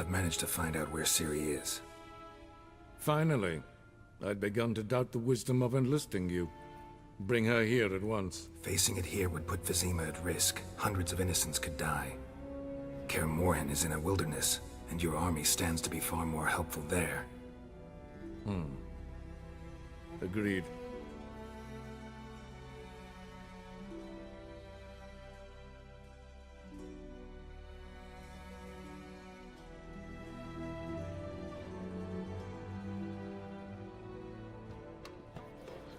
I've managed to find out where Ciri is. Finally. I'd begun to doubt the wisdom of enlisting you. Bring her here at once. Facing it here would put Vizima at risk. Hundreds of innocents could die. Kaer Morhen is in a wilderness, and your army stands to be far more helpful there. Agreed.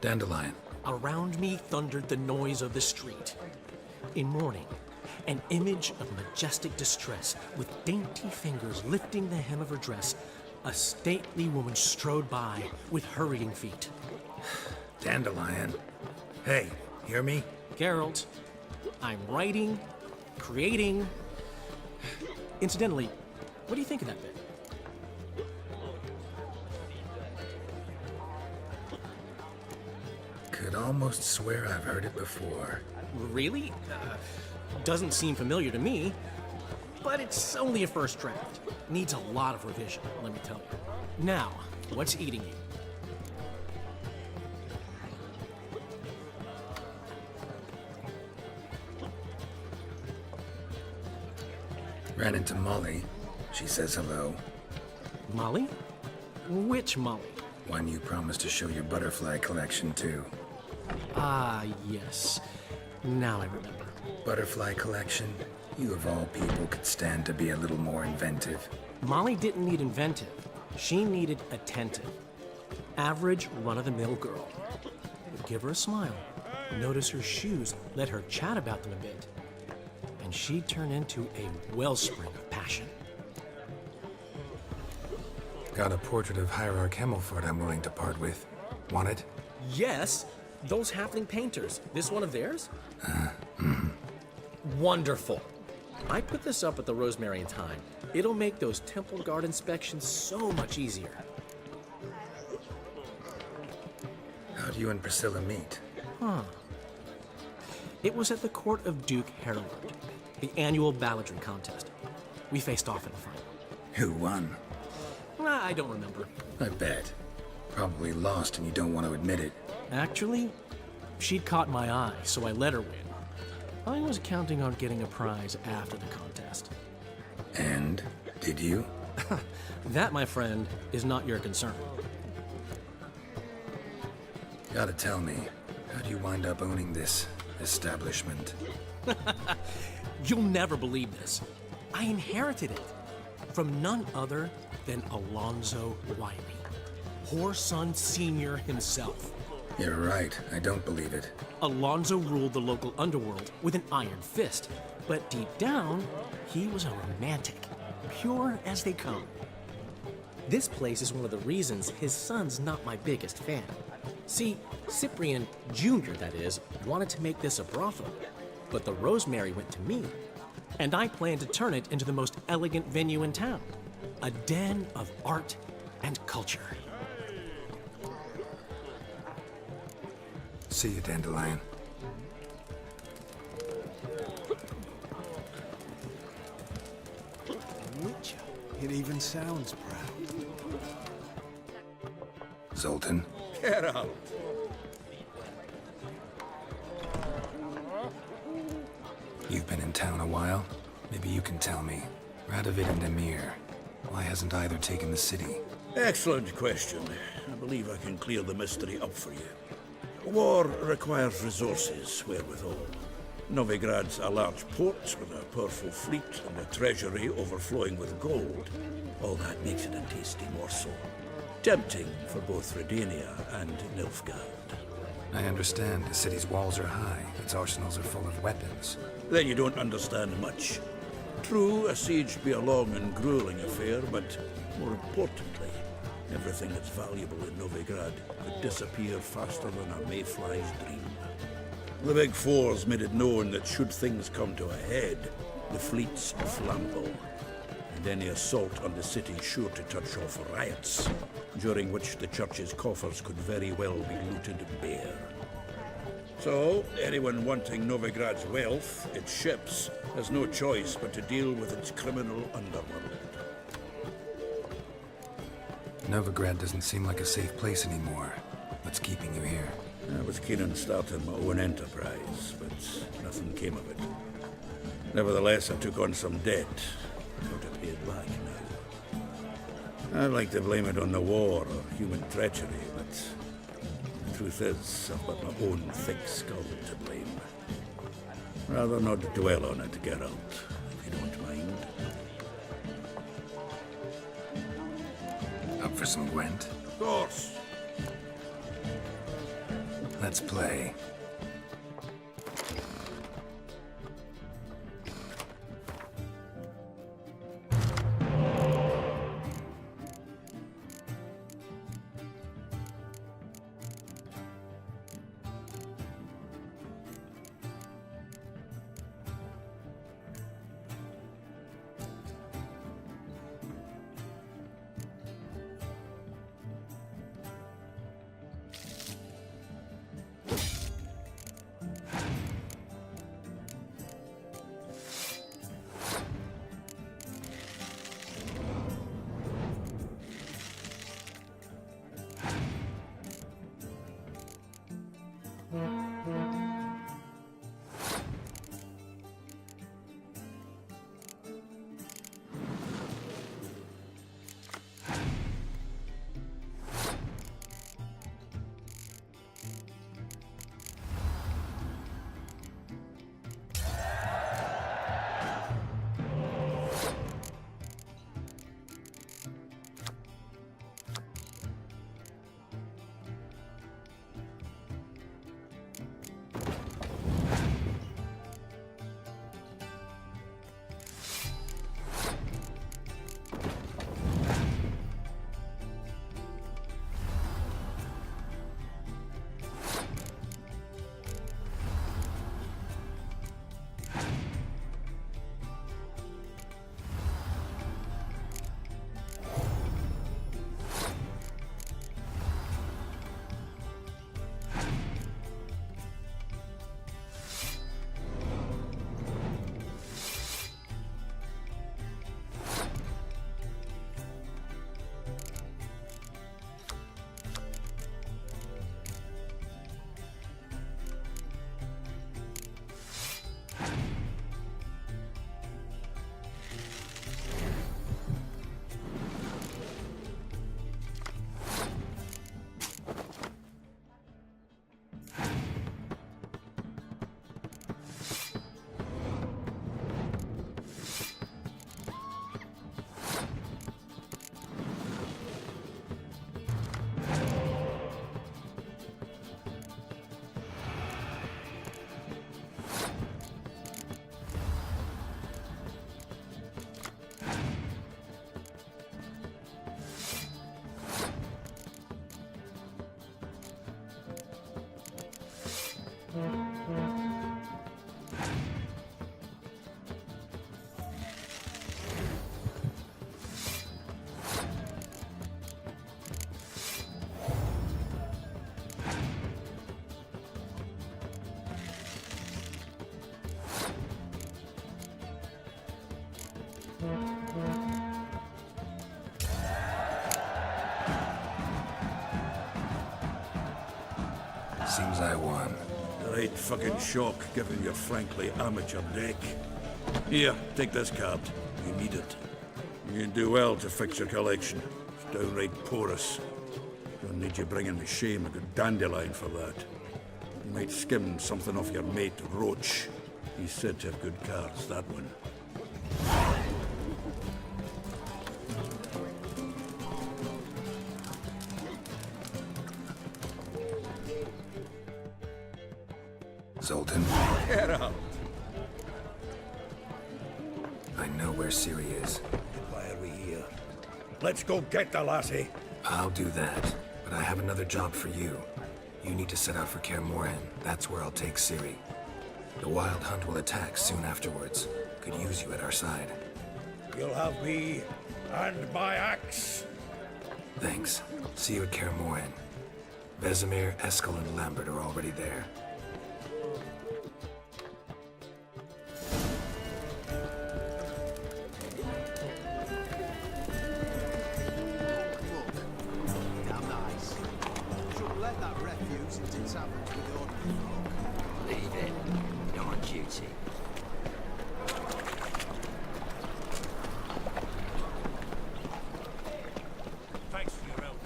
Dandelion. Around me thundered the noise of the street. In mourning, an image of majestic distress, with dainty fingers lifting the hem of her dress, a stately woman strode by with hurrying feet. Dandelion. Hey, hear me? Geralt, I'm writing, creating. Incidentally, what do you think of that bit? Could almost swear I've heard it before. Really? Doesn't seem familiar to me, but it's only a first draft. Needs a lot of revision, let me tell you. Now, what's eating you? Ran into Molly. She says hello. Molly? Which Molly? One you promised to show your butterfly collection to. Ah, yes. Now I remember. Butterfly collection? You of all people could stand to be a little more inventive. Molly didn't need inventive. She needed attentive. Average, run-of-the-mill girl. But give her a smile. Notice her shoes. Let her chat about them a bit. And she'd turn into a wellspring of passion. Got a portrait of Hierarch Himmelfart I'm willing to part with. Want it? Yes! Those halfling painters. This one of theirs? Wonderful. I put this up at the Rosemary in time. It'll make those temple guard inspections so much easier. How'd you and Priscilla meet? It was at the court of Duke Harold, the annual balladry contest. We faced off in a fight. Who won? I don't remember. I bet. Probably lost and you don't want to admit it. Actually, she'd caught my eye, so I let her win. I was counting on getting a prize after the contest. And? Did you? That, my friend, is not your concern. Gotta tell me, how'd you wind up owning this establishment? You'll never believe this. I inherited it from none other than Alonzo Wiley, Whoreson Sr. himself. You're right, I don't believe it. Alonzo ruled the local underworld with an iron fist, but deep down, he was a romantic, pure as they come. This place is one of the reasons his son's not my biggest fan. See, Cyprian Jr., that is, wanted to make this a brothel, but the Rosemary went to me, and I planned to turn it into the most elegant venue in town, a den of art and culture. See you, Dandelion. Witcher. It even sounds proud. Zoltan? Get out! You've been in town a while? Maybe you can tell me. Radovid and Emir. Why hasn't either taken the city? Excellent question. I believe I can clear the mystery up for you. War requires resources, wherewithal. Novigrad's a large port with a powerful fleet and a treasury overflowing with gold. All that makes it a tasty morsel. Tempting for both Redania and Nilfgaard. I understand. The city's walls are high. Its arsenals are full of weapons. Then you don't understand much. True, a siege be a long and grueling affair, but more importantly, everything that's valuable in Novigrad could disappear faster than a mayfly's dream. The Big Four's made it known that should things come to a head, the fleet's flammable, and any assault on the city's sure to touch off riots, during which the church's coffers could very well be looted bare. So, anyone wanting Novigrad's wealth, its ships, has no choice but to deal with its criminal underworld. Novigrad doesn't seem like a safe place anymore. What's keeping you here? I was keen on starting my own enterprise, but nothing came of it. Nevertheless, I took on some debt. Got to pay it back now. I'd like to blame it on the war or human treachery, but the truth is, I've got my own thick skull to blame. Rather not dwell on it, Geralt, if you don't mind. Up for some Gwent? Of course. Let's play. Seems I won. Right fucking shock, given your frankly amateur deck. Here, take this card. You need it. You can do well to fix your collection. It's downright porous. Don't need you bringing me shame a good dandelion for that. You might skim something off your mate Roach. He's said to have good cards, that one. Zoltan, Get out! I know where Ciri is. Why are we here? Let's go get the lassie! I'll do that, but I have another job for you. You need to set out for Kaer Morhen. That's where I'll take Ciri. The Wild Hunt will attack soon afterwards. Could use you at our side. You'll have me and my axe. Thanks. See you at Kaer Morhen. Vesemir, Eskel, and Lambert are already there. It's happened to the ordinary folk. Leave it. You're on duty. Thanks for your help.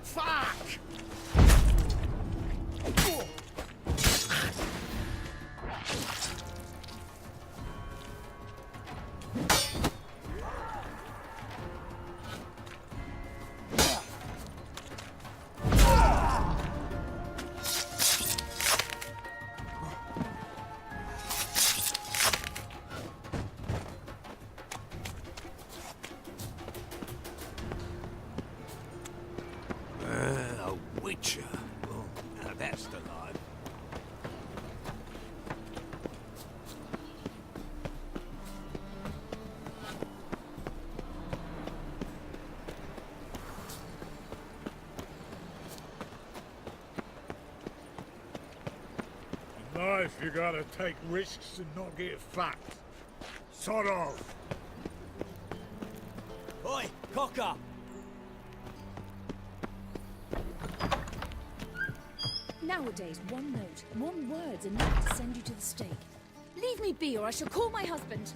Fuck! A witcher. Oh, now that's the line. In life, you gotta take risks and not get fucked. Sod off. Oi, cocker! Nowadays, one note, one word's enough to send you to the stake. Leave me be, or I shall call my husband.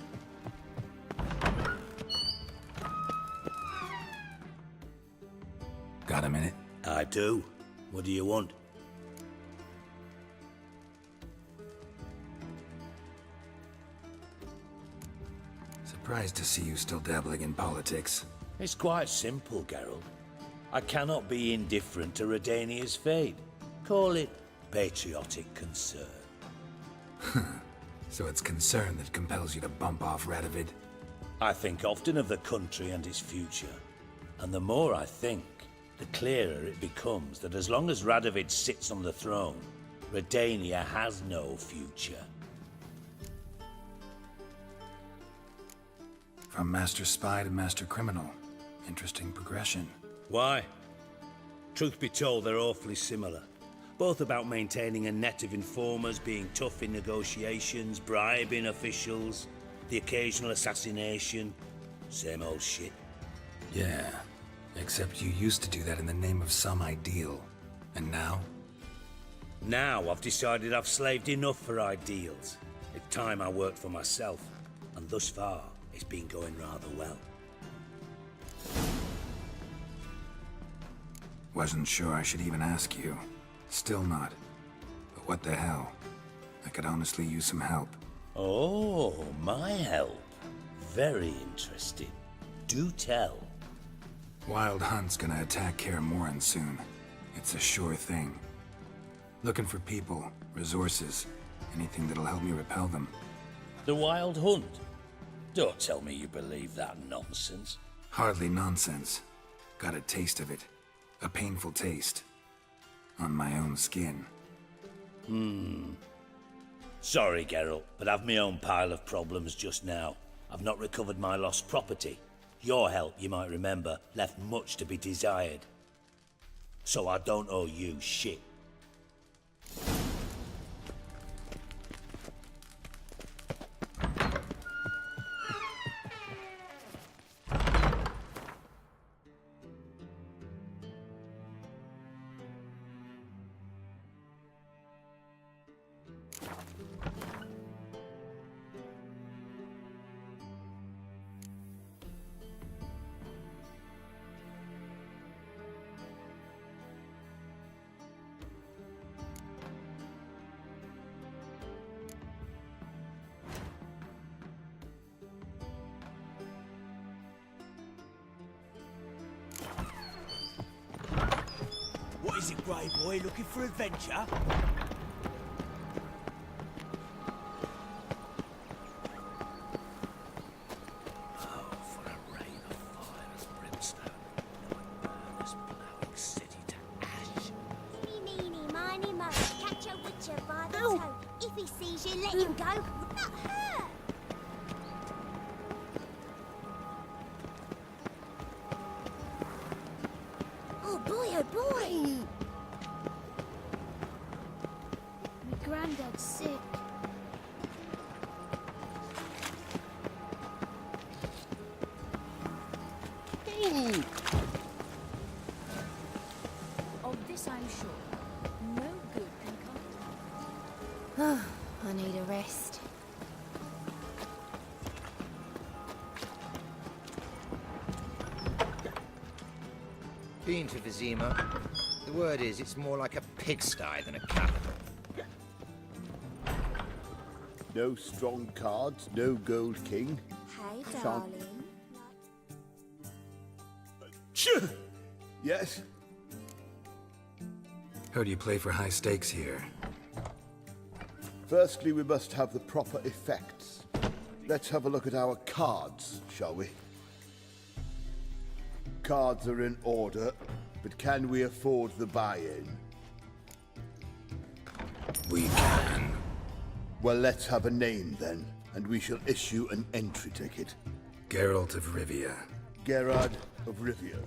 Got a minute? I do. What do you want? Surprised to see you still dabbling in politics. It's quite simple, Geralt. I cannot be indifferent to Redania's fate. Call it patriotic concern. So it's concern that compels you to bump off Radovid? I think often of the country and its future. And the more I think, the clearer it becomes that as long as Radovid sits on the throne, Redania has no future. From master spy to master criminal. Interesting progression. Why? Truth be told, they're awfully similar. Both about maintaining a net of informers, being tough in negotiations, bribing officials, the occasional assassination. Same old shit. Yeah, except you used to do that in the name of some ideal. And now? Now I've decided I've slaved enough for ideals. It's time I worked for myself. And thus far, it's been going rather well. Wasn't sure I should even ask you. Still not. But what the hell? I could honestly use some help. Oh, my help. Very interesting. Do tell. Wild Hunt's gonna attack Kaer Morhen soon. It's a sure thing. Looking for people, resources, anything that'll help me repel them. The Wild Hunt? Don't tell me you believe that nonsense. Hardly nonsense. Got a taste of it. A painful taste. On my own skin. Sorry, Geralt, but I've my own pile of problems just now. I've not recovered my lost property. Your help, you might remember, left much to be desired. So I don't owe you shit. What is it, Grey Boy? Looking for adventure? Oh, for a rain of fire and brimstone, might burn this blowing city to ash. Eeny, meeny, miny, moe. Catch a witcher by the toe. If he sees you, let him go. Not her. Oh boy, oh boy. Granddad's sick. Of this I'm sure. No good can come. I need a rest. Been to Vizima. The word is, it's more like a pigsty than a capital. No strong cards, no gold king. Hey, darling. Yes? Heard you play for high stakes here. Firstly, we must have the proper effects. Let's have a look at our cards, shall we? Cards are in order, but can we afford the buy-in? We can. Well, let's have a name then, and we shall issue an entry ticket. Geralt of Rivia. Gerard of Rivia.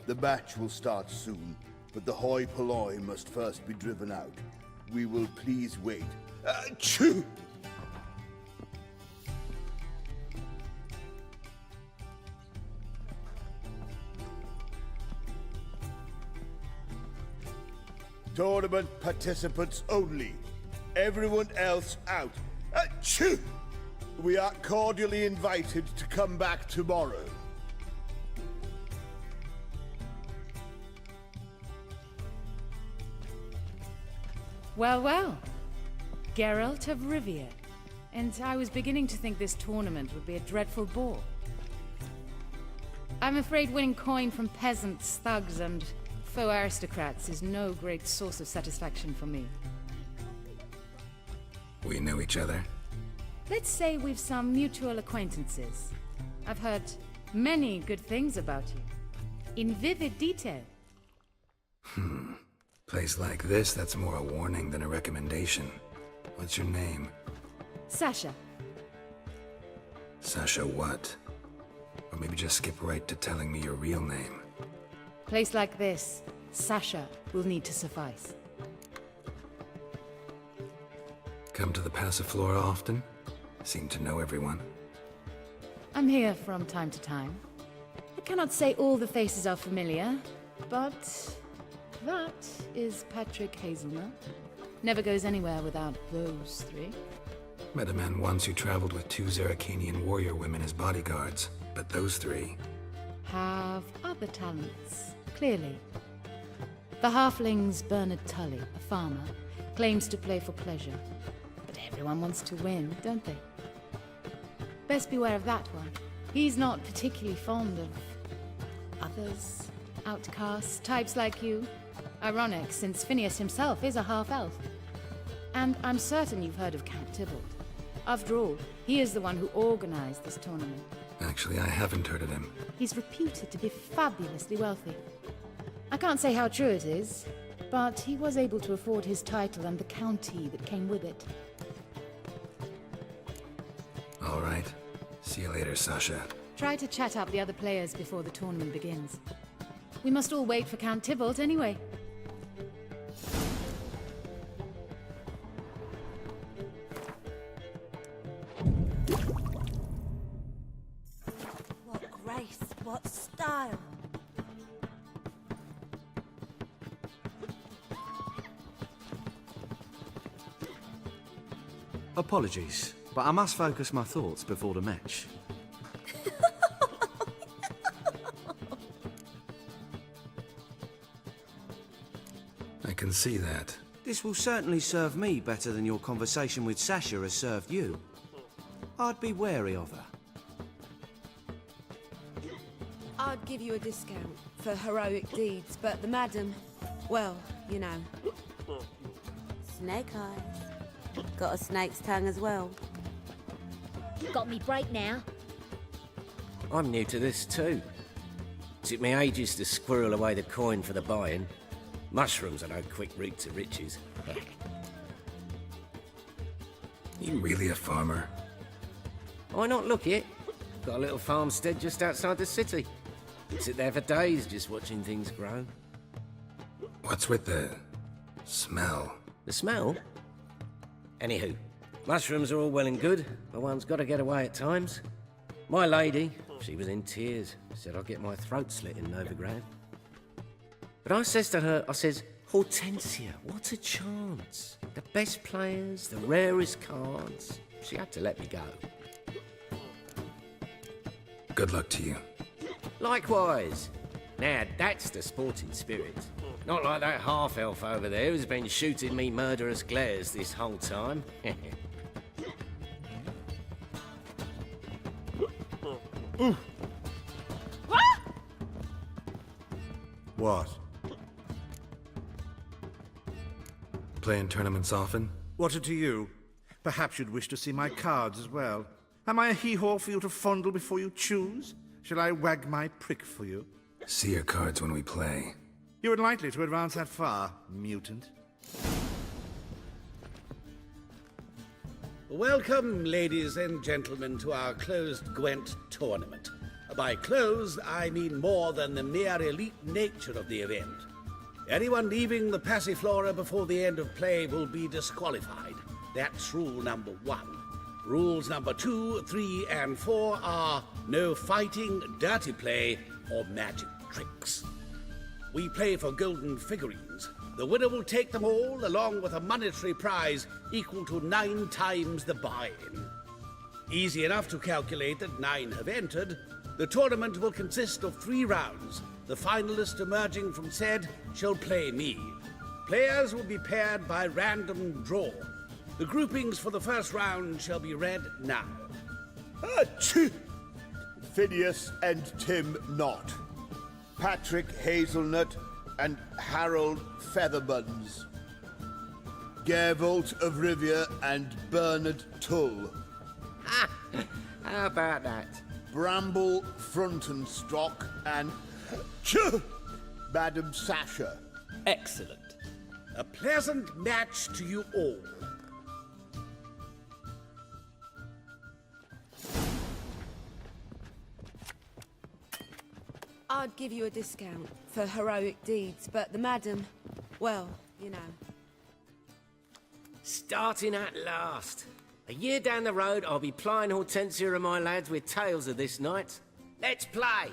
The match will start soon, but the hoi polloi must first be driven out. We will please wait. Achoo! Tournament participants only. Everyone else out. Achoo! We are cordially invited to come back tomorrow. Well, well. Geralt of Rivia. And I was beginning to think this tournament would be a dreadful bore. I'm afraid winning coin from peasants, thugs, and faux aristocrats is no great source of satisfaction for me. We know each other. Let's say we've some mutual acquaintances. I've heard many good things about you. In vivid detail. Place like this, that's more a warning than a recommendation. What's your name? Sasha. Sasha what? Or maybe just skip right to telling me your real name. Place like this, Sasha will need to suffice. Come to the Passiflora often? Seem to know everyone. I'm here from time to time. I cannot say all the faces are familiar, but that is Patrick Hazelnut. Never goes anywhere without those three. Met a man once who traveled with 2 Zaracanian warrior women as bodyguards, but those 3... have other talents, clearly. The halfling's Bernard Tully, a farmer, claims to play for pleasure. But everyone wants to win, don't they? Best beware of that one. He's not particularly fond of others, outcasts, types like you. Ironic, since Phineas himself is a half-elf. And I'm certain you've heard of Count Tybalt. After all, he is the one who organized this tournament. Actually, I haven't heard of him. He's reputed to be fabulously wealthy. I can't say how true it is, but he was able to afford his title and the county that came with it. All right. See you later, Sasha. Try to chat up the other players before the tournament begins. We must all wait for Count Tybalt anyway. What grace, what style. Apologies, but I must focus my thoughts before the match. I can see that. This will certainly serve me better than your conversation with Sasha has served you. I'd be wary of her. I'd give you a discount for heroic deeds, but the madam, well, you know. Snake eyes. Got a snake's tongue as well. Got me break now. I'm new to this too. Took me ages to squirrel away the coin for the buy-in. Mushrooms are no quick route to riches. You really a farmer? Why not look it? Got a little farmstead just outside the city. Sit there for days just watching things grow. What's with the smell? The smell? Anywho, mushrooms are all well and good, but one's got to get away at times. My lady, she was in tears, said I'd get my throat slit in Novigrad. But I says to her, I says, Hortensia, what a chance. The best players, the rarest cards. She had to let me go. Good luck to you. Likewise. Now, that's the sporting spirit. Not like that half-elf over there who's been shooting me murderous glares this whole time. What? Playing tournaments often? What to you? Perhaps you'd wish to see my cards as well. Am I a hee-haw for you to fondle before you choose? Shall I wag my prick for you? See your cards when we play. You would likely to advance that far, mutant. Welcome, ladies and gentlemen, to our closed Gwent tournament. By closed, I mean more than the mere elite nature of the event. Anyone leaving the Passiflora before the end of play will be disqualified. That's rule number 1. Rules number 2, 3, and 4 are no fighting, dirty play, or magic tricks. We play for golden figurines. The winner will take them all, along with a monetary prize equal to 9 times the buy-in. Easy enough to calculate that 9 have entered. The tournament will consist of 3 rounds. The finalist emerging from said shall play me. Players will be paired by random draw. The groupings for the first round shall be read now. Phineas and Tim Knott. Patrick Hazelnut and Harold Featherbuns. Gervolt of Rivia and Bernard Tull. How about that? Bramble Frontenstock and Madam Sasha. Excellent. A pleasant match to you all. I'd give you a discount for heroic deeds, but the madam, well, you know. Starting at last. A year down the road, I'll be plying Hortensia and my lads with tales of this night. Let's play!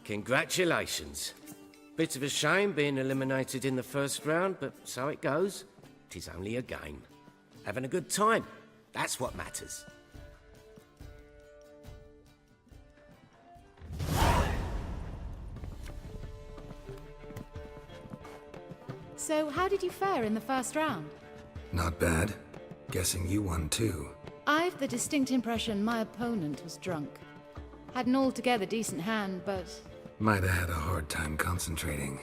Congratulations. Bit of a shame being eliminated in the first round, but so it goes. 'Tis only a game. Having a good time, that's what matters. So, how did you fare in the first round? Not bad. Guessing you won too. I've the distinct impression my opponent was drunk. Had an altogether decent hand, but... Might have had a hard time concentrating.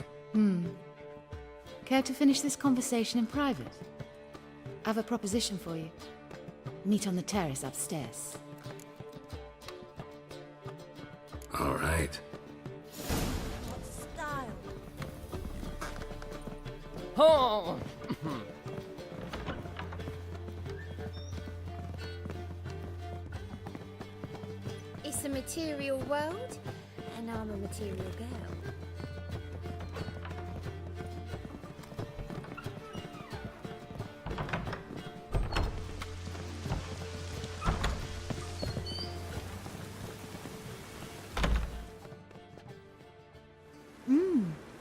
Care to finish this conversation in private? I have a proposition for you. Meet on the terrace upstairs. All right. Style. Oh! It's a material world, and I'm a material girl.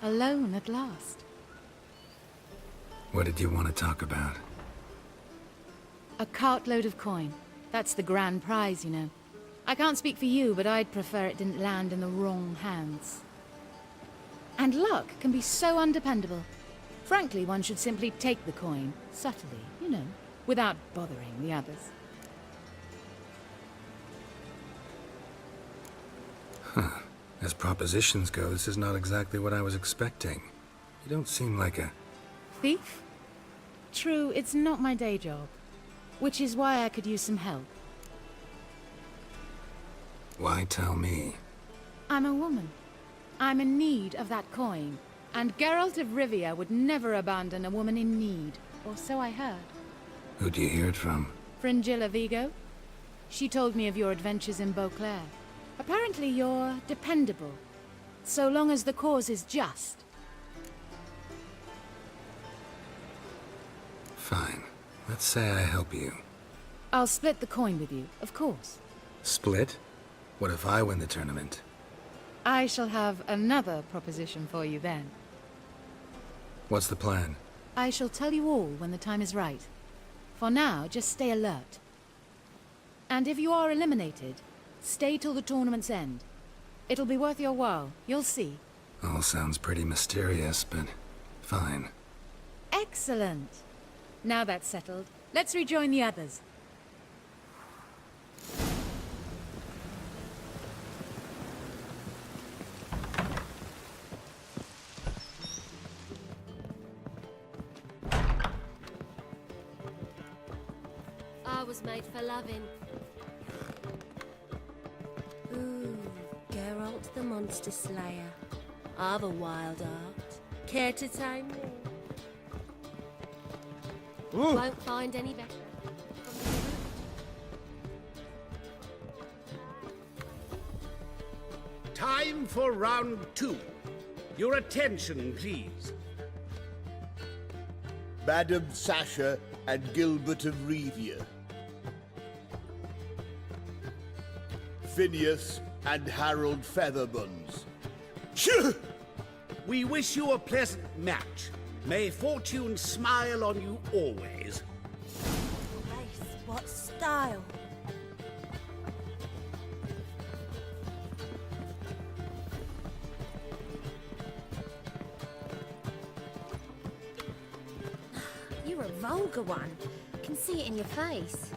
Alone at last. What did you want to talk about? A cartload of coin. That's the grand prize, you know. I can't speak for you, but I'd prefer it didn't land in the wrong hands. And luck can be so undependable. Frankly, one should simply take the coin, subtly, you know, without bothering the others. Huh. As propositions go, this is not exactly what I was expecting. You don't seem like a... Thief? True, it's not my day job. Which is why I could use some help. Why tell me? I'm a woman. I'm in need of that coin. And Geralt of Rivia would never abandon a woman in need. Or so I heard. Who'd you hear it from? Fringilla Vigo. She told me of your adventures in Beauclair. Apparently you're dependable. So long as the cause is just. Fine. Let's say I help you. I'll split the coin with you, of course. Split? What if I win the tournament? I shall have another proposition for you then. What's the plan? I shall tell you all when the time is right. For now, just stay alert. And if you are eliminated, stay till the tournament's end. It'll be worth your while, you'll see. All sounds pretty mysterious, but fine. Excellent. Now that's settled, let's rejoin the others. I was made for loving. Ooh, Geralt the Monster Slayer. I've a wild art. Care to tame me? Won't find any better. Time for round 2. Your attention, please. Madam Sasha and Gilbert of Rivia. Phineas and Harold Featherbones. We wish you a pleasant match. May fortune smile on you always. Grace, what style? You're a vulgar one. Can see it in your face.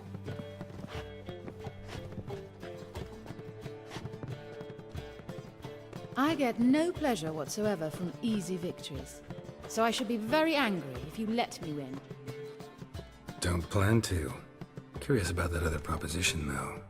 I get no pleasure whatsoever from easy victories. So I should be very angry if you let me win. Don't plan to. Curious about that other proposition, though.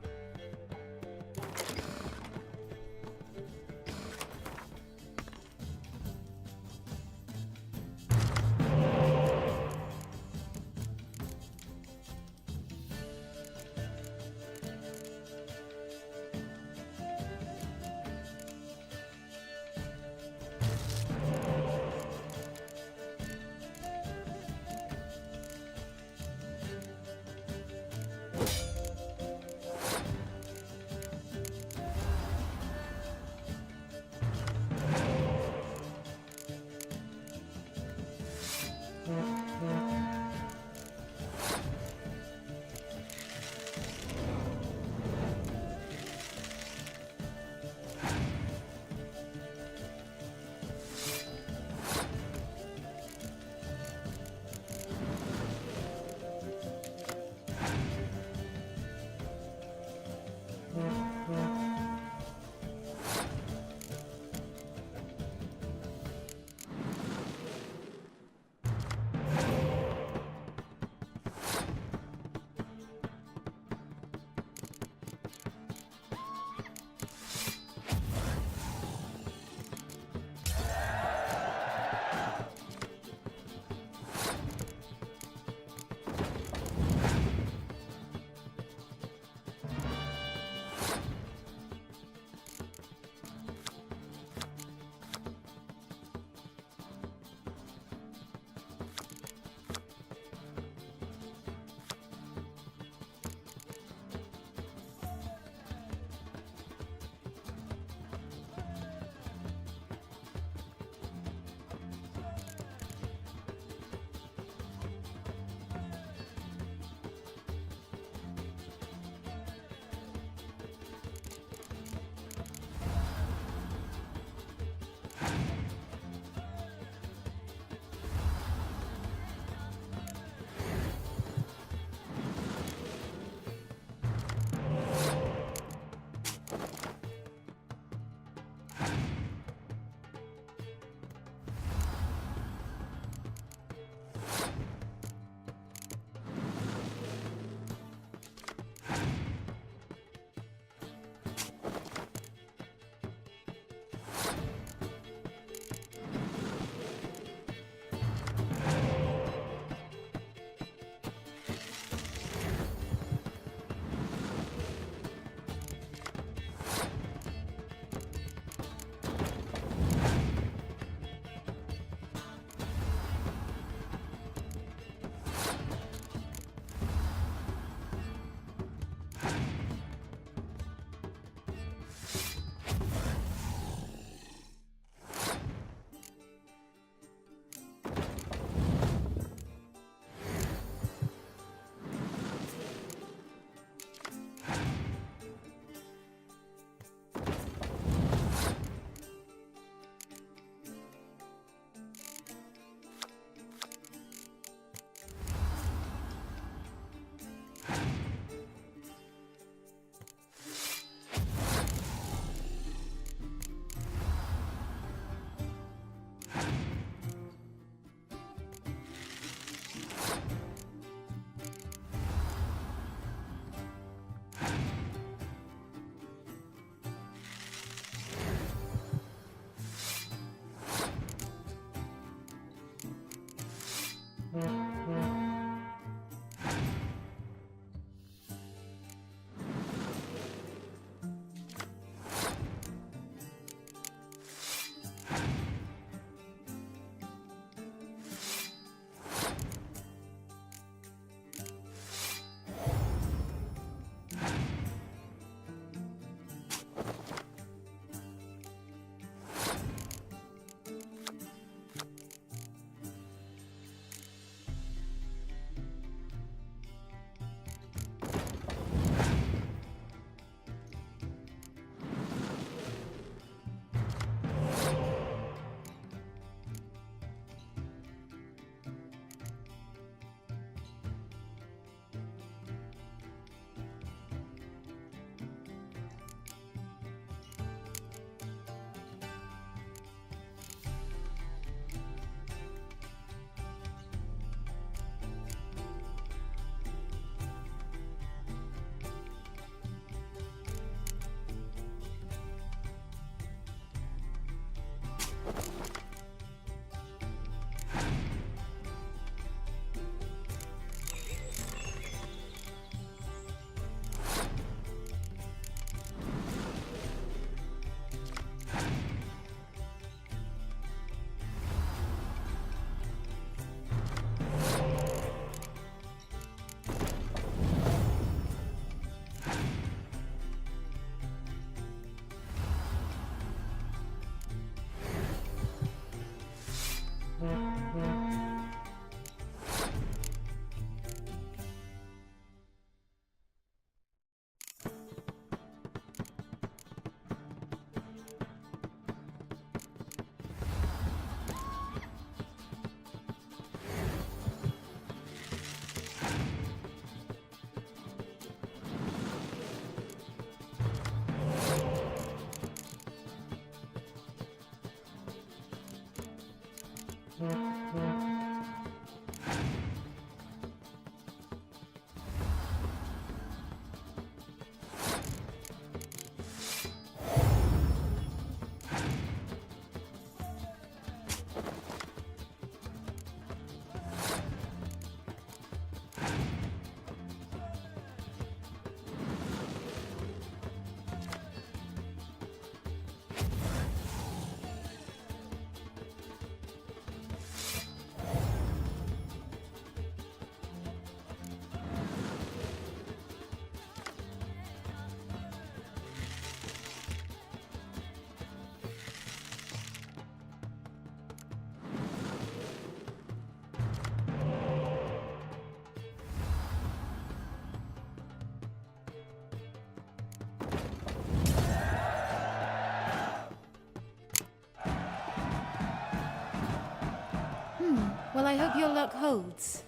Well, I hope your luck holds.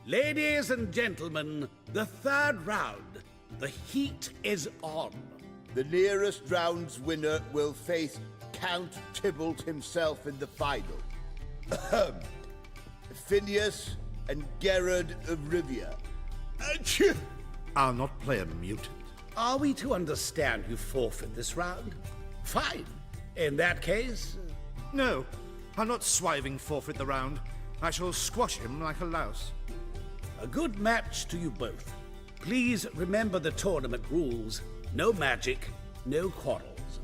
Ladies and gentlemen, the third round. The heat is on. The nearest round's winner will face Count Tybalt himself in the final. Phineas and Gerard of Rivia. I'll not play a mutant. Are we to understand you forfeit this round? Fine. In that case... No, I'll not swiving forfeit the round. I shall squash him like a louse. A good match to you both. Please remember the tournament rules. No magic, no quarrels.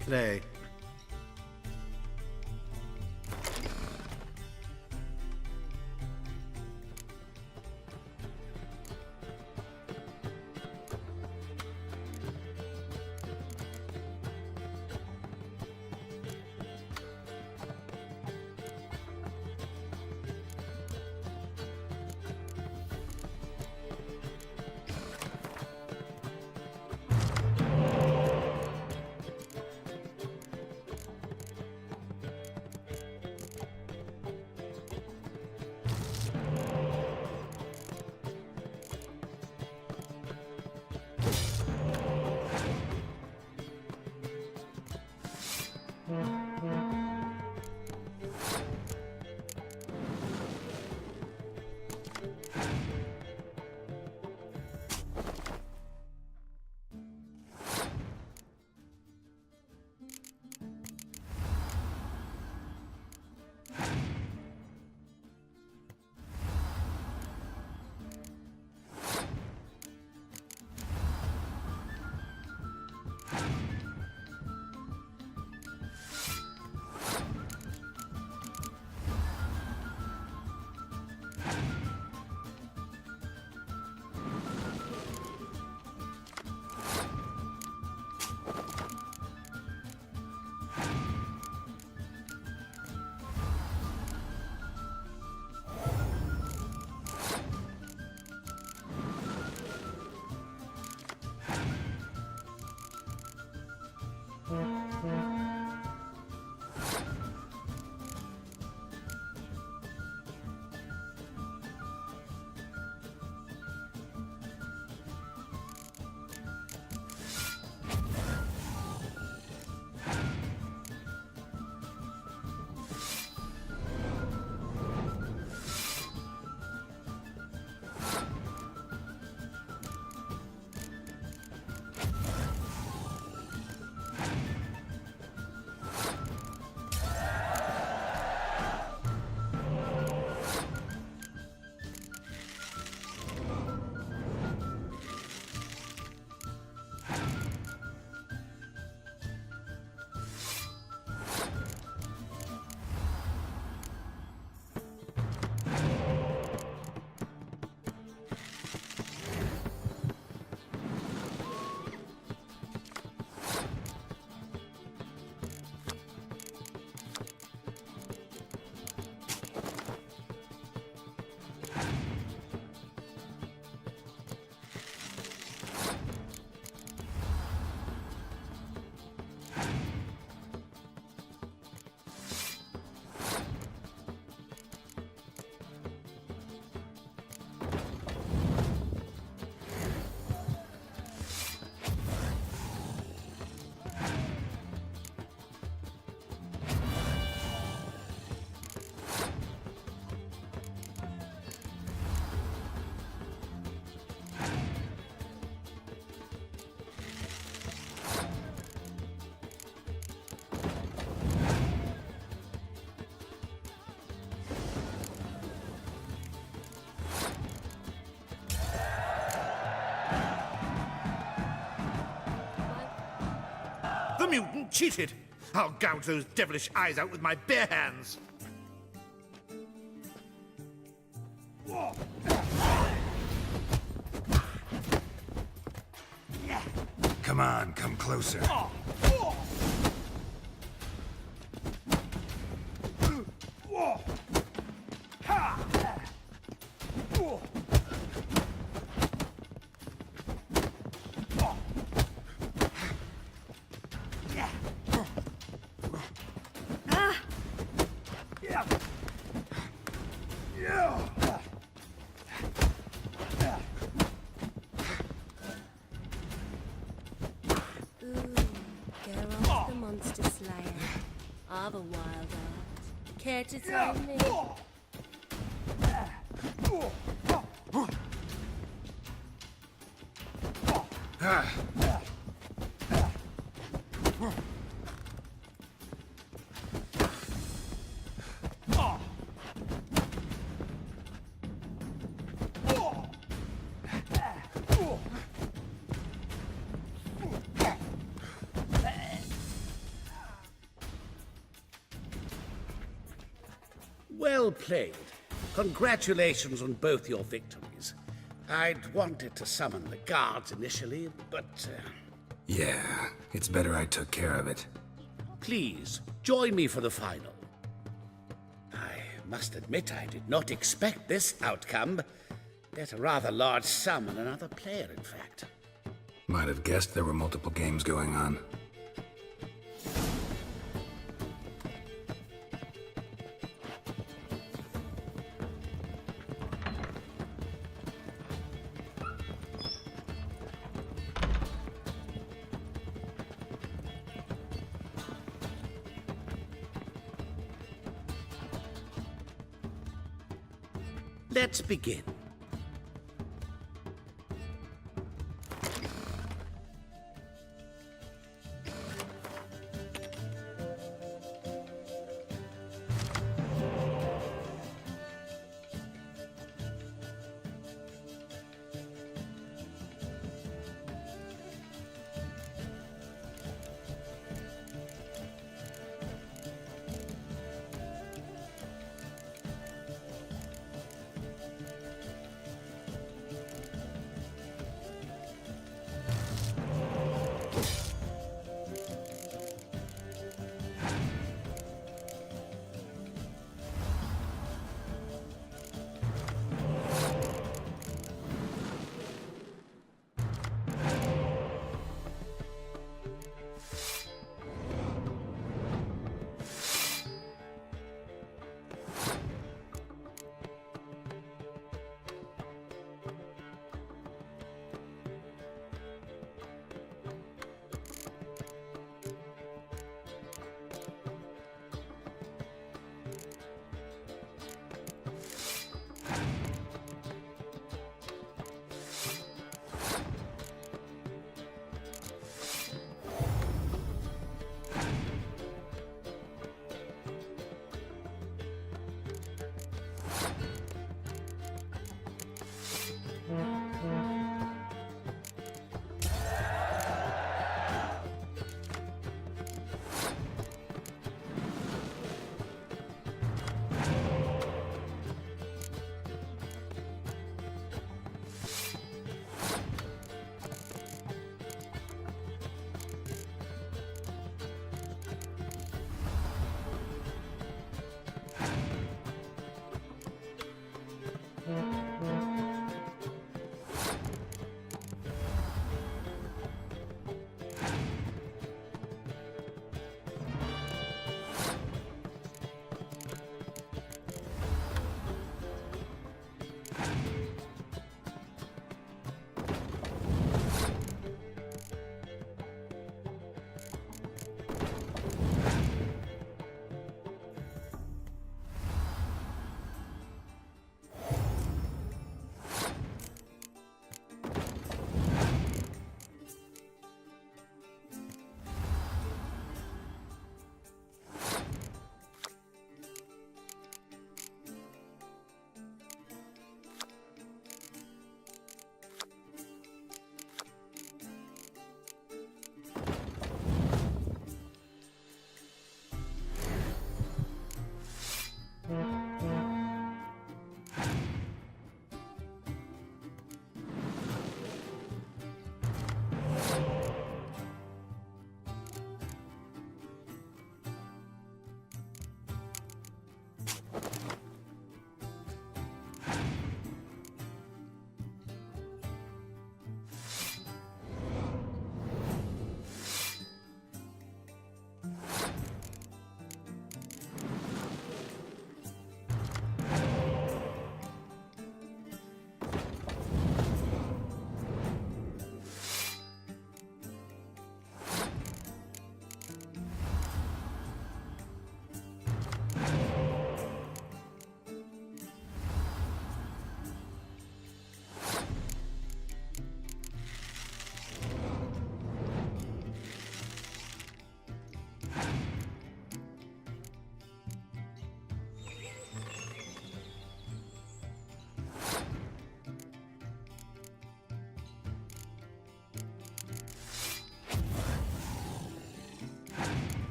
Play. The mutant cheated! I'll gouge those devilish eyes out with my bare hands! Come on, come closer. Geralt the Monster Slayer. I've a wild art. Care to tell me? Well played. Congratulations on both your victories. I'd wanted to summon the guards initially, but... Yeah, it's better I took care of it. Please, join me for the final. I must admit I did not expect this outcome. Bet a rather large sum on another player, in fact. Might have guessed there were multiple games going on. Let's begin.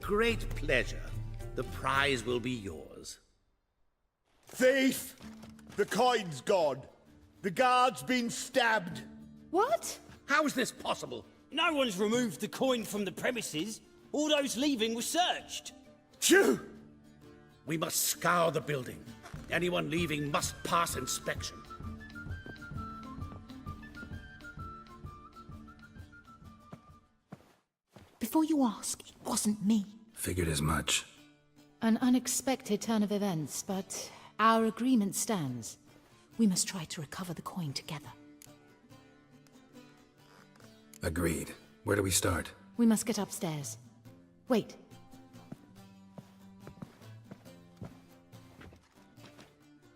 great pleasure. The prize will be yours. Thief! The coin's gone. The guard's been stabbed. What? How is this possible? No one's removed the coin from the premises. All those leaving were searched. Phew! We must scour the building. Anyone leaving must pass inspection. Before you ask, it wasn't me. Figured as much. An unexpected turn of events, but our agreement stands. We must try to recover the coin together. Agreed. Where do we start? We must get upstairs. Wait.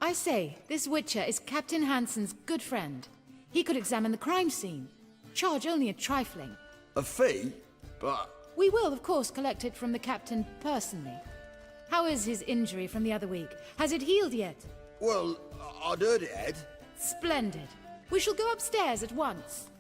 I say, this Witcher is Captain Hansen's good friend. He could examine the crime scene. Charge only a trifling. A fee? But... We will, of course, collect it from the captain personally. How is his injury from the other week? Has it healed yet? Well, I'd heard it had. Splendid. We shall go upstairs at once.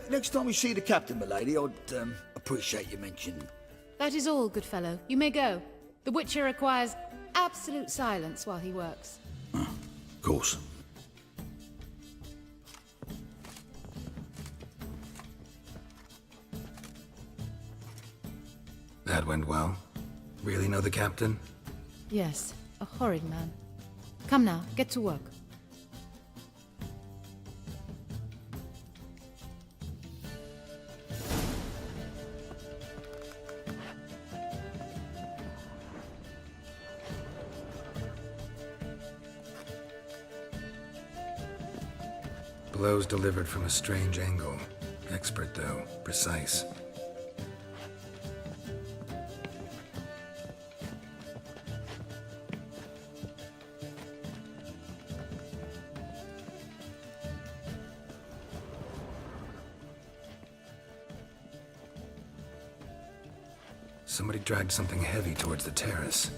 Next time we see the captain, m'lady, I'd appreciate you mentioning. That is all, good fellow. You may go. The Witcher requires absolute silence while he works. Of course. That went well. Really know the captain? Yes, a horrid man. Come now, get to work. Blows delivered from a strange angle. Expert, though. Precise. Somebody dragged something heavy towards the terrace.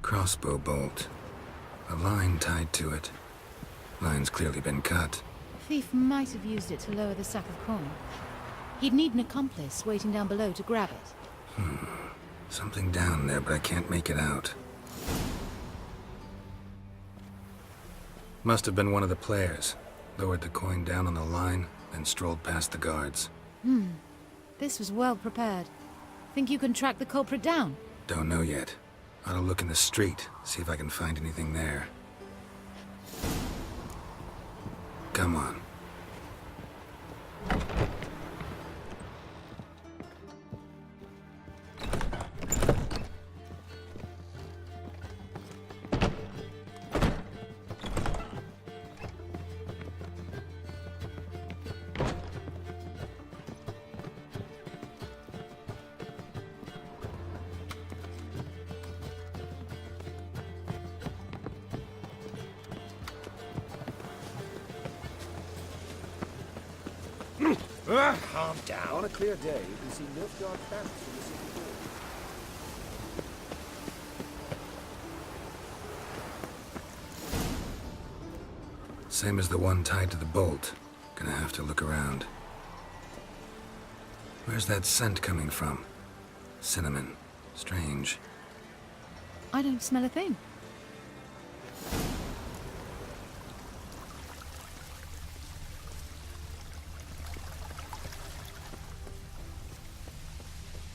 Crossbow bolt. A line tied to it. Line's clearly been cut. The thief might have used it to lower the sack of coin. He'd need an accomplice waiting down below to grab it. Something down there, but I can't make it out. Must have been one of the players. Lowered the coin down on the line, then strolled past the guards. This was well prepared. Think you can track the culprit down? Don't know yet. Ought to look in the street, see if I can find anything there. Come on. Calm down. On a clear day, you can see Nilfgaard banners from the city wall. Same as the one tied to the bolt. Gonna have to look around. Where's that scent coming from? Cinnamon. Strange. I don't smell a thing.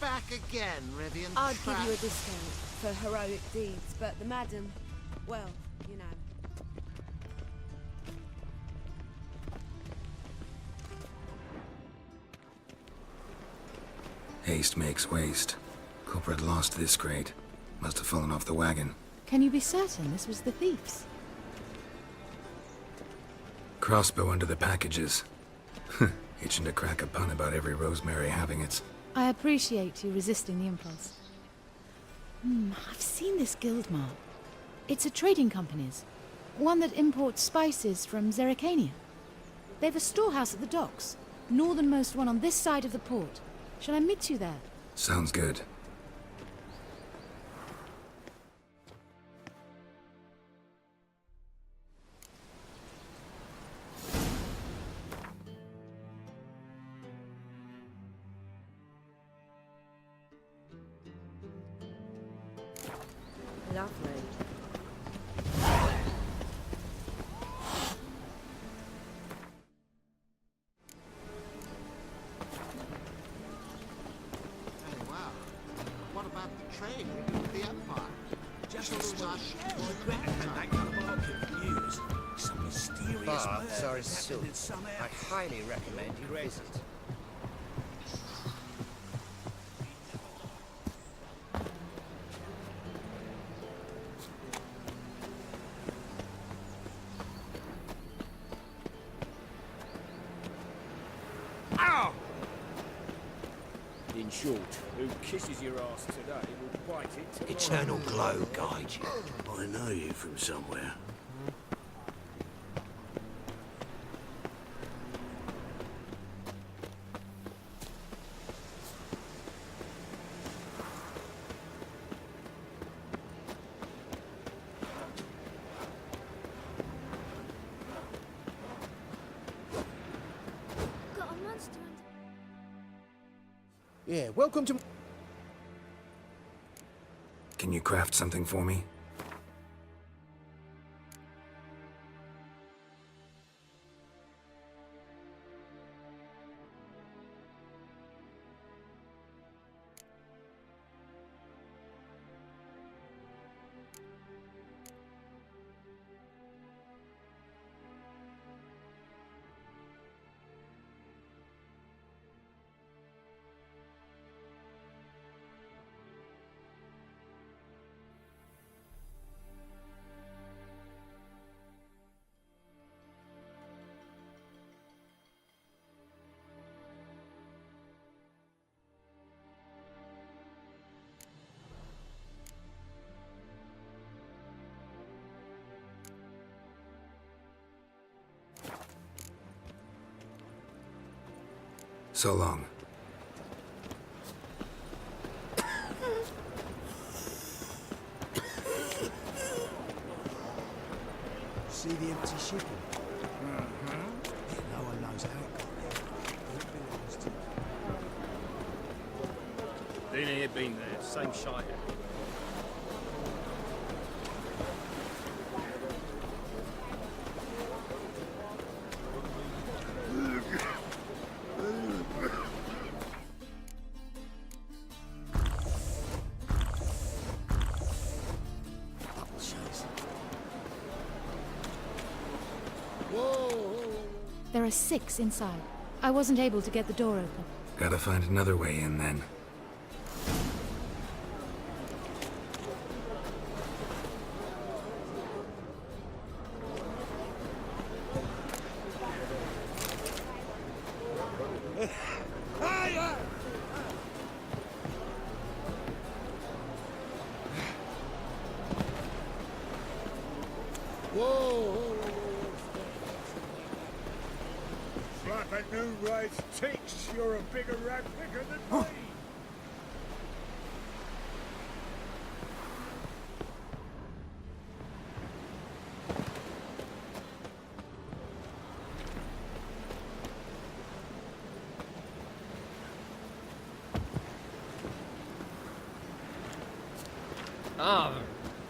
Back again, Rivian. I'd give you a discount for heroic deeds, but the madam, well, you know. Haste makes waste. Culprit lost this crate. Must have fallen off the wagon. Can you be certain this was the thief's? Crossbow under the packages. Itching to crack a pun about every Rosemary having its. I appreciate you resisting the impulse. I've seen this guild mark. It's a trading company's. One that imports spices from Zerrikania. They've a storehouse at the docks. Northernmost one on this side of the port. Shall I meet you there? Sounds good. Lovely. What about the trade with the Empire? Just as well. Regret had that kind of market for years. Some mysterious Baths are as murders silk. happened in some I area. highly recommend you visit. In short, who kisses your ass today will bite it tomorrow. Eternal glow guide you. I know you from somewhere. Got a monster under... Yeah, welcome to... Can you craft something for me? So long. See the empty shipping? Yeah, no one knows how it got there. It belongs to... Been here, been there. Same shite. There are 6 inside. I wasn't able to get the door open. Gotta find another way in then. Like a new race ticks, you're a bigger rat picker than me.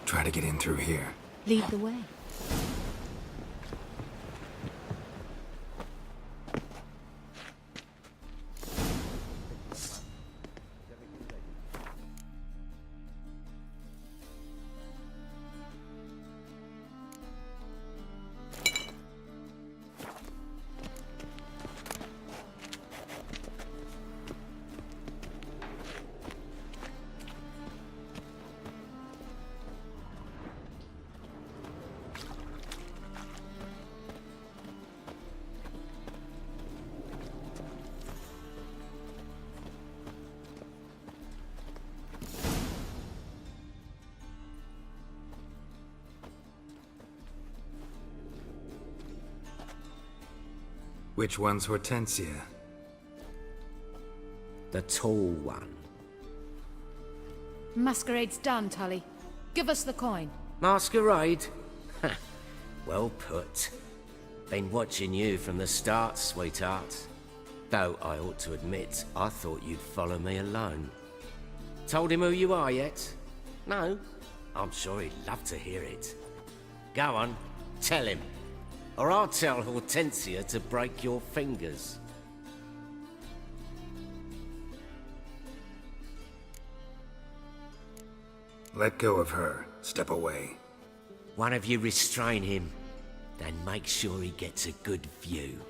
Try to get in through here. Lead the way. Which one's Hortensia? The tall one. Masquerade's done, Tully. Give us the coin. Masquerade? Ha, well put. Been watching you from the start, sweetheart. Though I ought to admit, I thought you'd follow me alone. Told him who you are yet? No? I'm sure he'd love to hear it. Go on, tell him. Or I'll tell Hortensia to break your fingers. Let go of her. Step away. One of you restrain him, then make sure he gets a good view.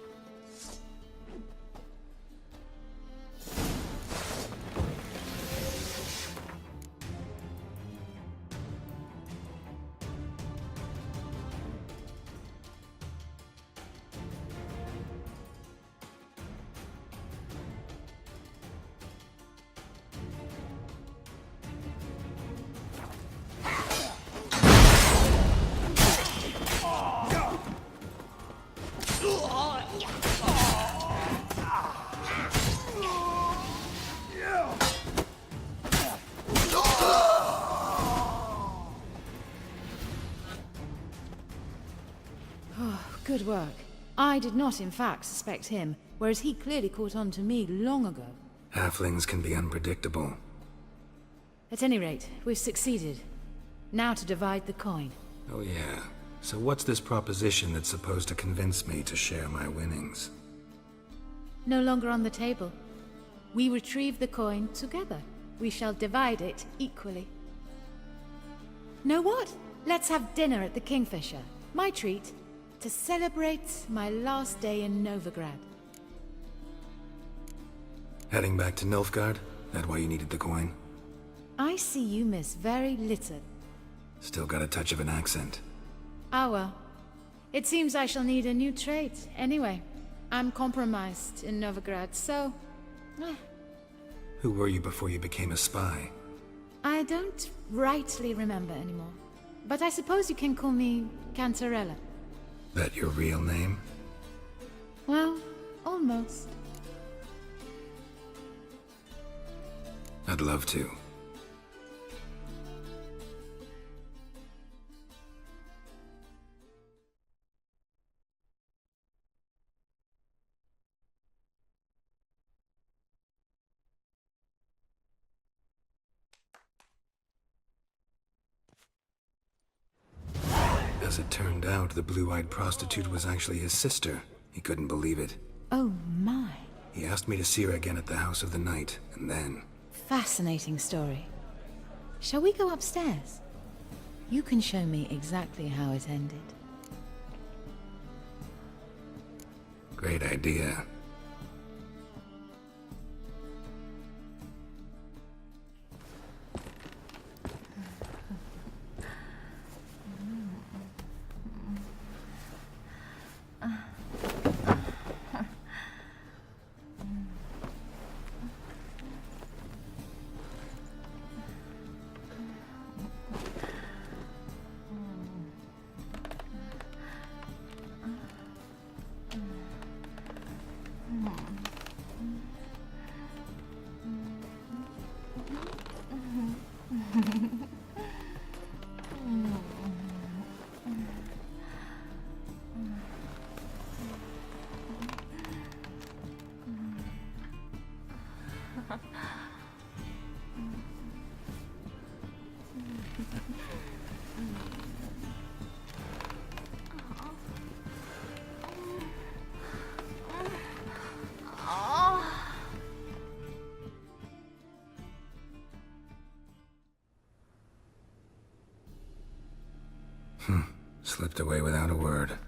Good work. I did not, in fact, suspect him, whereas he clearly caught on to me long ago. Halflings can be unpredictable. At any rate, we've succeeded. Now to divide the coin. Oh yeah. So what's this proposition that's supposed to convince me to share my winnings? No longer on the table. We retrieve the coin together. We shall divide it equally. Know what? Let's have dinner at the Kingfisher. My treat. To celebrate my last day in Novigrad. Heading back to Nilfgaard? That why you needed the coin? I see you miss very little. Still got a touch of an accent. Ah well. It seems I shall need a new trait. Anyway, I'm compromised in Novigrad, so... Who were you before you became a spy? I don't rightly remember anymore. But I suppose you can call me Cantarella. That your real name? Well, almost. I'd love to. As it turned out, the blue-eyed prostitute was actually his sister. He couldn't believe it. Oh my. He asked me to see her again at the House of the Night, and then... Fascinating story. Shall we go upstairs? You can show me exactly how it ended. Great idea. Slipped away without a word.